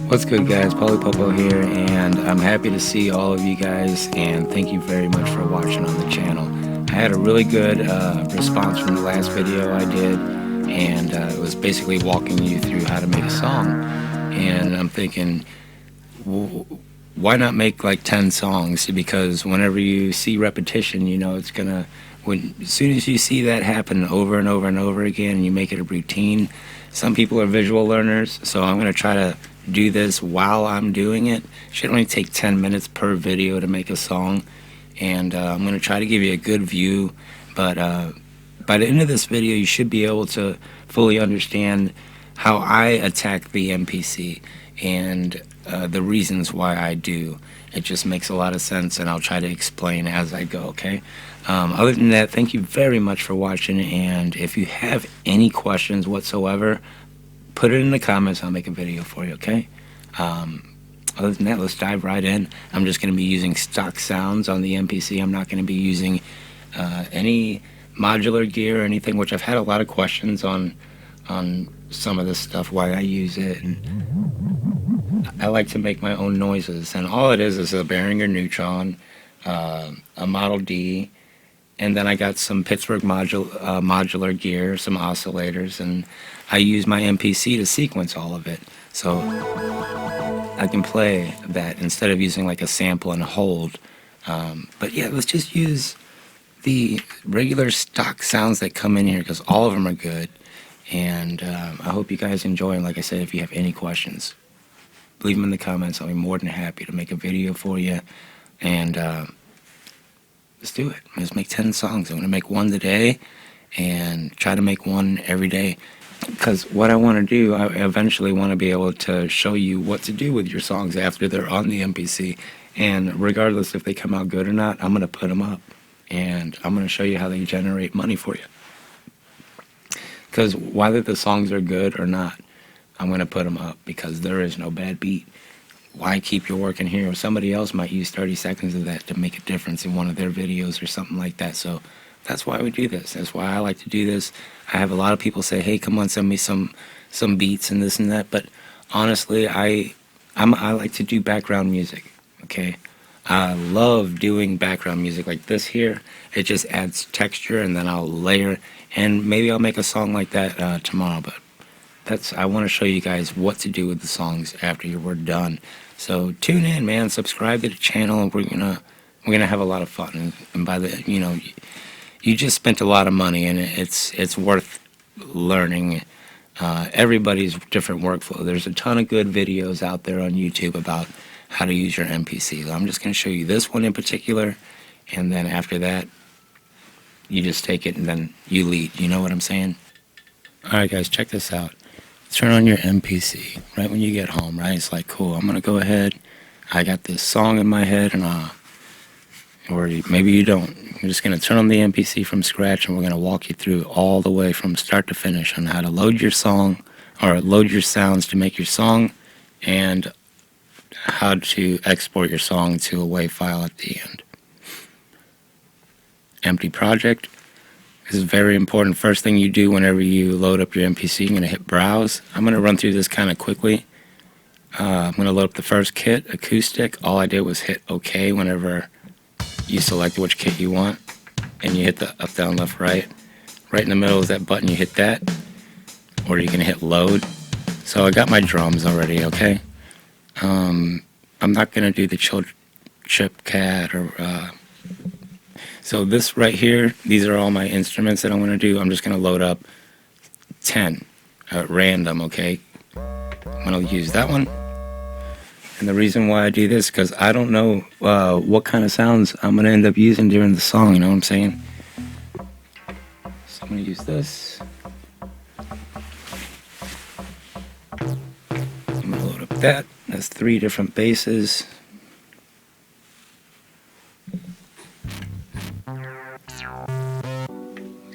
What's good, guys? Popo here, and I'm happy to see all of you guys, and thank you very much for watching on the channel. I had a really good response from the last video I did, and it was basically walking you through how to make a song. And I'm thinking, why not make like 10 songs? Because whenever you see repetition, you know it's gonna, as soon as you see that happen over and over and over again, and you make it a routine. Some people are visual learners, so I'm gonna try to do this while I'm doing it. It should only take 10 minutes per video to make a song, and I'm going to try to give you a good view, but by the end of this video you should be able to fully understand how I attack the MPC and the reasons why I do. It just makes a lot of sense, and I'll try to explain as I go, okay? Other than that, thank you very much for watching, and if you have any questions whatsoever, put it in the comments. I'll make a video for you, okay? Other than that, let's dive right in. I'm just going to be using stock sounds on the MPC. I'm not going to be using any modular gear or anything, which I've had a lot of questions on some of this stuff, why I use it. And I like to make my own noises, and all it is a Behringer Neutron, a Model D, and then I got some Pittsburgh modular gear, some oscillators, and I use my MPC to sequence all of it. So I can play that instead of using like a sample and a hold. But yeah, let's just use the regular stock sounds that come in here, because all of them are good. And I hope you guys enjoy. And like I said, if you have any questions, leave them in the comments. I'll be more than happy to make a video for you. And let's do it. Let's make 10 songs. I'm going to make one today and try to make one every day. Because what I want to do, I eventually want to be able to show you what to do with your songs after they're on the MPC. And regardless if they come out good or not, I'm going to put them up. And I'm going to show you how they generate money for you. Because whether the songs are good or not, I'm going to put them up, because there is no bad beat. Why keep your work in here? Or somebody else might use 30 seconds of that to make a difference in one of their videos or something like that. So that's why we do this. That's why I like to do this. I have a lot of people say, hey, come on, send me some beats and this and that. But honestly, I like to do background music, okay? I love doing background music like this here. It just adds texture, and then I'll layer, and maybe I'll make a song like that tomorrow. But I want to show you guys what to do with the songs after we're done. So tune in, man. Subscribe to the channel, and we're gonna have a lot of fun. And by the, you just spent a lot of money, and it's worth learning. Everybody's different workflow. There's a ton of good videos out there on YouTube about how to use your MPC. I'm just gonna show you this one in particular, and then after that, you just take it and then you lead. You know what I'm saying? All right, guys, check this out. Turn on your MPC right when you get home, right? It's like, cool, I'm gonna go ahead. I got this song in my head, and or maybe you don't. I'm just gonna turn on the MPC from scratch, and we're gonna walk you through all the way from start to finish on how to load your song, or load your sounds to make your song, and how to export your song to a WAV file at the end. Empty project. This is very important. First thing you do whenever you load up your MPC, you're going to hit browse. I'm going to run through this kind of quickly. I'm going to load up the first kit, acoustic. All I did was hit OK whenever you select which kit you want, and you hit the up, down, left, right. Right in the middle is that button. You hit that, or you can hit load. So I got my drums already, okay? I'm not going to do the chip cat or... So this right here, these are all my instruments that I'm going to do. I'm just going to load up 10 at random, okay? I'm going to use that one. And the reason why I do this is because I don't know what kind of sounds I'm going to end up using during the song, you know what I'm saying? So I'm going to use this. I'm going to load up that. That's 3 different basses.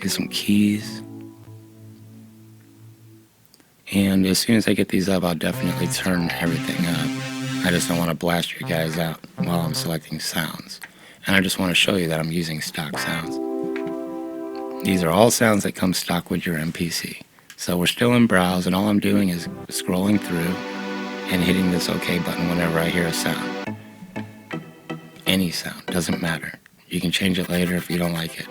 Get some keys, and as soon as I get these up, I'll definitely turn everything up. I just don't want to blast you guys out while I'm selecting sounds, and I just want to show you that I'm using stock sounds. These are all sounds that come stock with your MPC. So we're still in browse, and all I'm doing is scrolling through, and hitting this OK button whenever I hear a sound. Any sound, doesn't matter. You can change it later if you don't like it.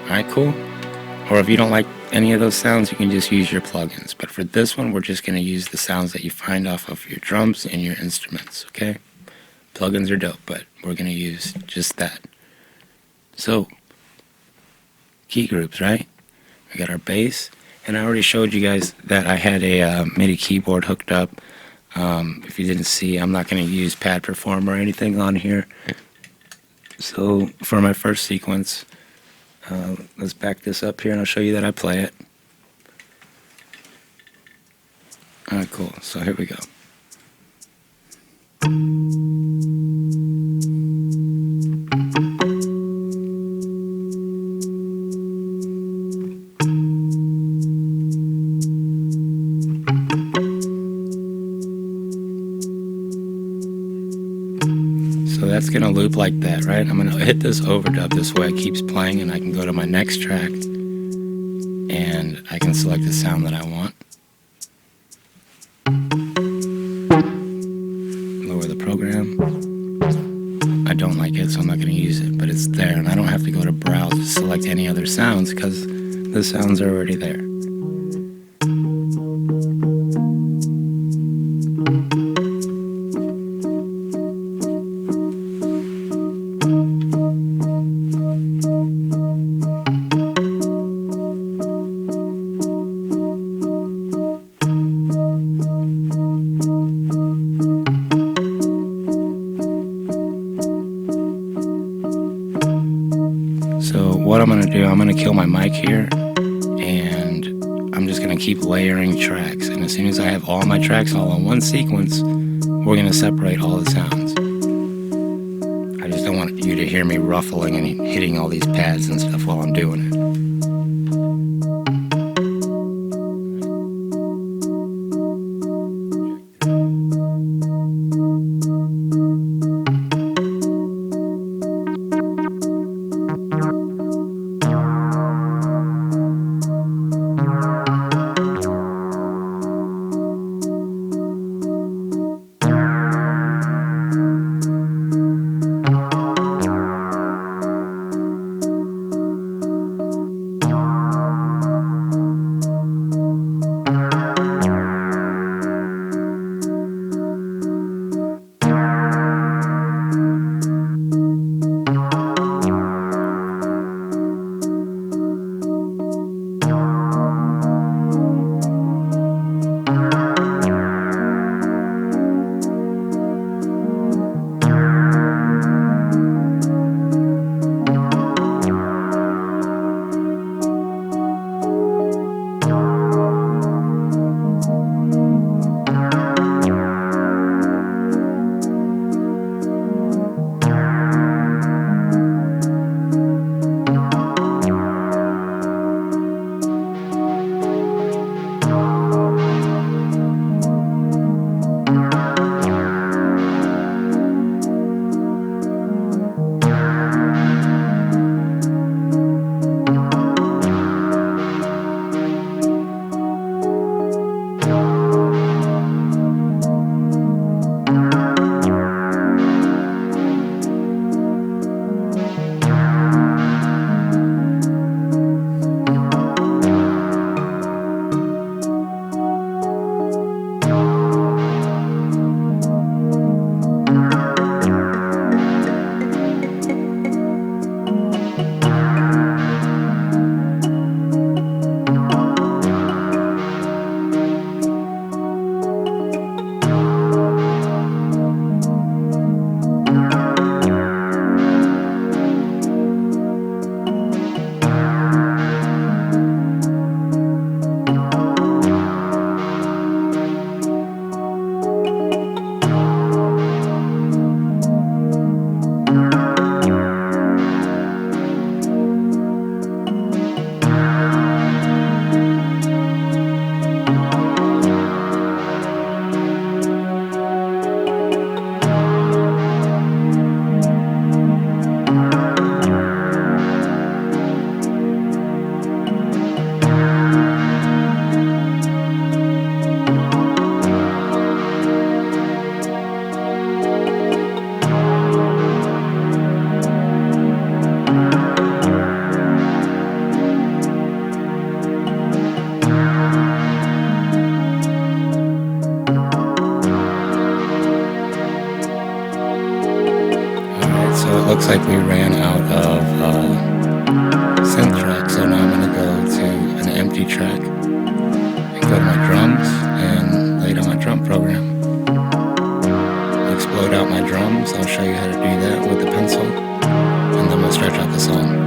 Alright, cool? Or if you don't like any of those sounds, you can just use your plugins. But for this one, we're just going to use the sounds that you find off of your drums and your instruments, okay? Plugins are dope, but we're going to use just that. So, key groups, right? We got our bass, and I already showed you guys that I had a MIDI keyboard hooked up. If you didn't see, I'm not going to use Pad Perform or anything on here. So for my first sequence, let's back this up here and I'll show you that I play it. Alright, cool. So here we go. So that's going to loop like that, right? I'm going to hit this overdub this way. It keeps playing and I can go to my next track and I can select the sound that I want. Lower the program. I don't like it, so I'm not going to use it, but it's there and I don't have to go to browse to select any other sounds because the sounds are already there. So what I'm going to do, I'm going to kill my mic here, and I'm just going to keep layering tracks. And as soon as I have all my tracks all in one sequence, we're going to separate all the sounds. I just don't want you to hear me ruffling and hitting all these pads and stuff while I'm doing it. looks like we ran out of synth track, so now I'm going to go to an empty track and go to my drums and lay down my drum program. Explode out my drums. I'll show you how to do that with the pencil, and then we'll stretch out the song.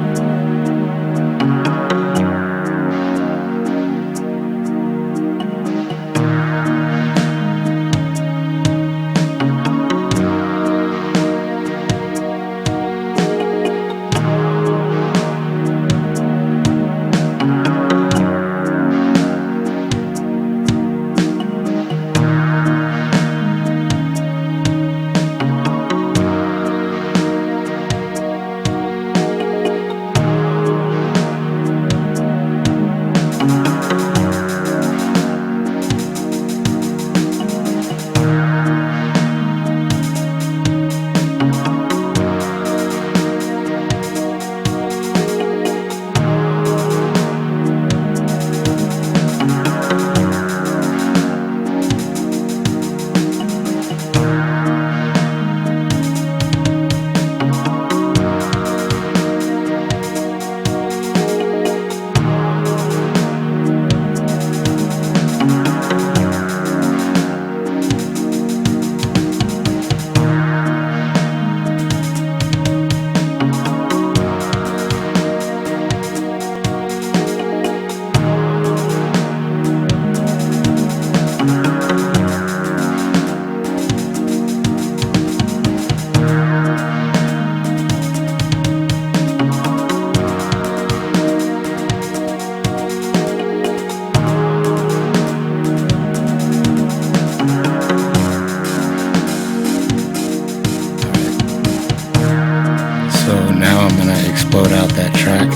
Explode out that track,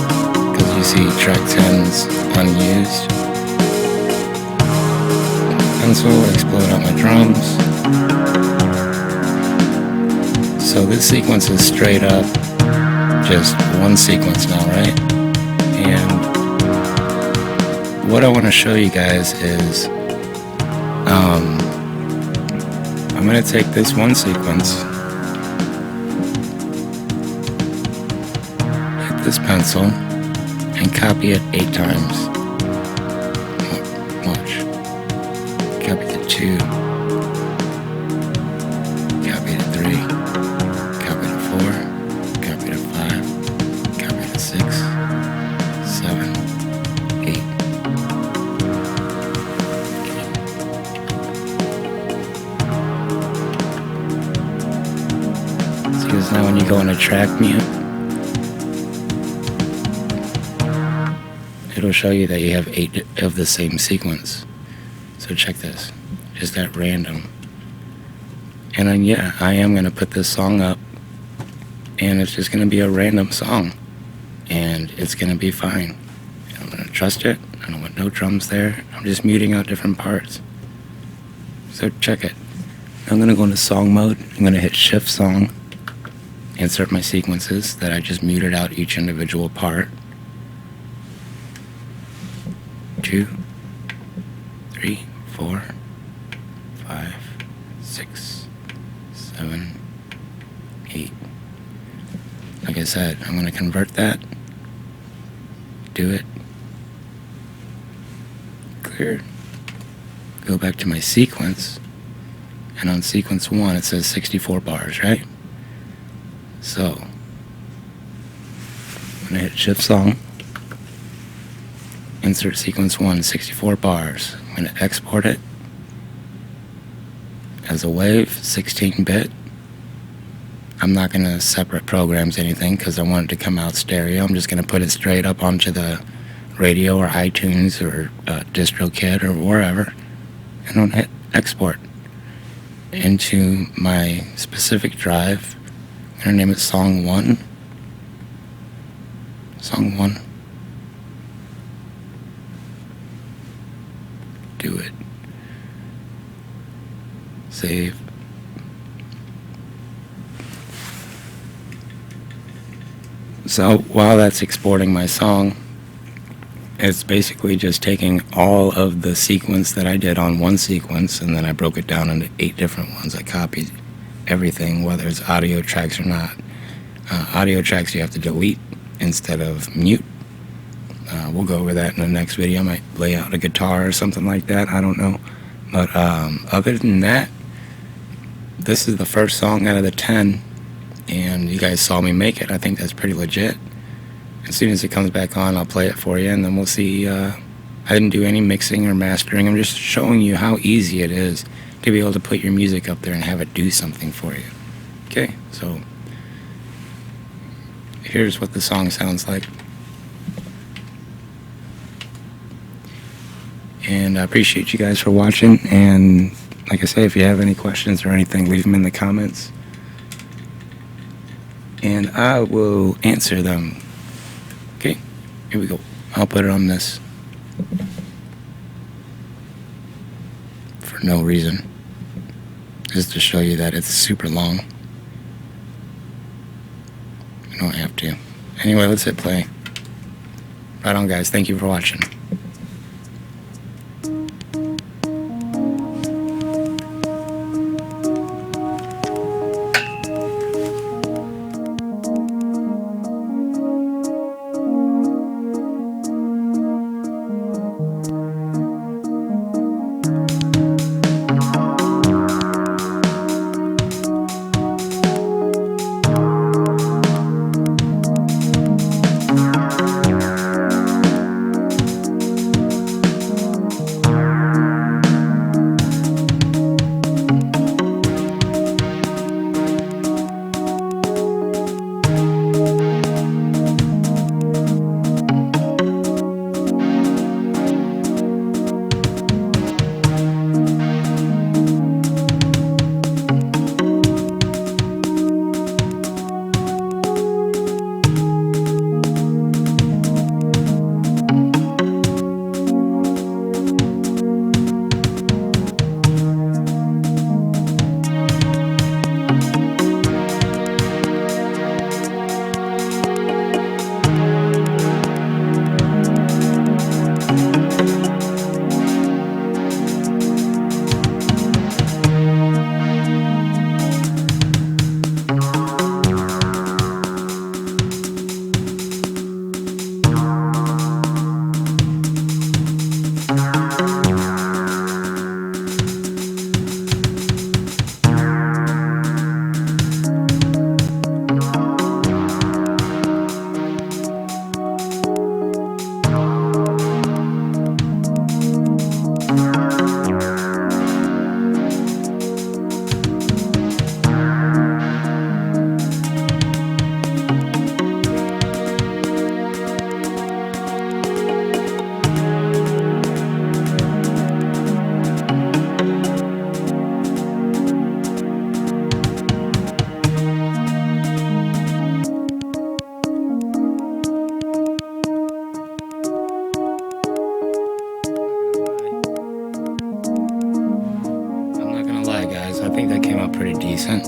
because you see track 10's unused. Pencil, explode out my drums. So this sequence is straight up just one sequence now, right? And what I want to show you guys is I'm going to take this one sequence, this pencil, and copy it 8 times. Watch. Copy the 2. Copy the 3. Copy the 4. Copy the 5. Copy the 6. 7. 8. See, because now when you go into track mute, it'll show you that you have 8 of the same sequence. So check this, just at random. And then yeah, I am gonna put this song up, and it's just gonna be a random song, and it's gonna be fine. I'm gonna trust it. I don't want no drums there. I'm just muting out different parts. So check it. I'm gonna go into song mode. I'm gonna hit shift song, insert my sequences that I just muted out each individual part. 2, 3, 4, 5, 6, 7, 8. Like I said, I'm going to convert that, do it, clear, go back to my sequence, and on sequence 1 it says 64 bars, right? So, I'm going to hit shift song, insert sequence 1, 64 bars. I'm going to export it as a wave, 16-bit. I'm not going to separate programs anything because I want it to come out stereo. I'm just going to put it straight up onto the radio or iTunes or DistroKid or wherever. And I'm going to hit export into my specific drive. I'm going to name it Song 1. Song 1. Do it. Save. So while that's exporting my song, it's basically just taking all of the sequence that I did on one sequence, and then I broke it down into 8 different ones. I copied everything, whether it's audio tracks or not. audio tracks you have to delete instead of mute. We'll go over that in the next video. I might lay out a guitar or something like that. I don't know. But other than that, this is the first song out of the 10, and you guys saw me make it. I think that's pretty legit. As soon as it comes back on, I'll play it for you, and then we'll see. I didn't do any mixing or mastering. I'm just showing you how easy it is to be able to put your music up there and have it do something for you. Okay, so here's what the song sounds like. And I appreciate you guys for watching, and like I say, if you have any questions or anything, leave them in the comments and I will answer them. Okay, here we go. I'll put it on this for no reason, just to show you that it's super long. You don't have to. Anyway, let's hit play. Right on, guys. Thank you for watching. I think that came out pretty decent.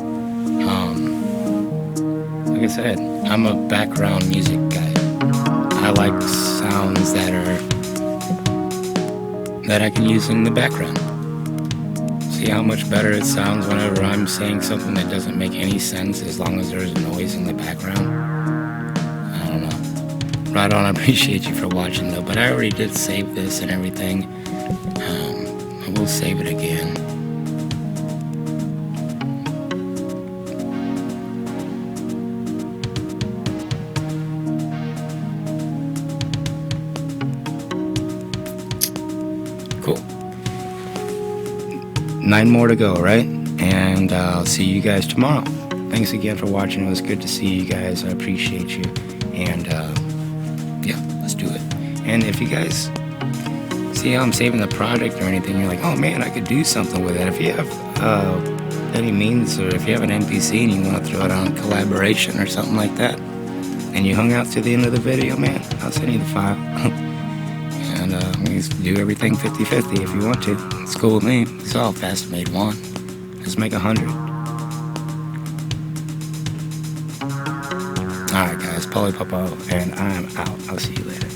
Like I said, I'm a background music guy. I like sounds that I can use in the background. See how much better it sounds whenever I'm saying something that doesn't make any sense, as long as there's noise in the background. I don't know. Right on, I appreciate you for watching though, but I already did save this and everything. I will save it again. Cool. 9 more to go, right? And I'll see you guys tomorrow. Thanks again for watching. It was good to see you guys. I appreciate you. And yeah, let's do it. And if you guys see how I'm saving the project or anything, you're like, oh man, I could do something with it. If you have any means, or if you have an MPC and you want to throw it on collaboration or something like that, and you hung out to the end of the video, man, I'll send you the file. And we just do everything 50-50 if you want to. It's cool with me. It's all fast made one. Let's make 100. Alright guys, Popo, and I'm out. I'll see you later.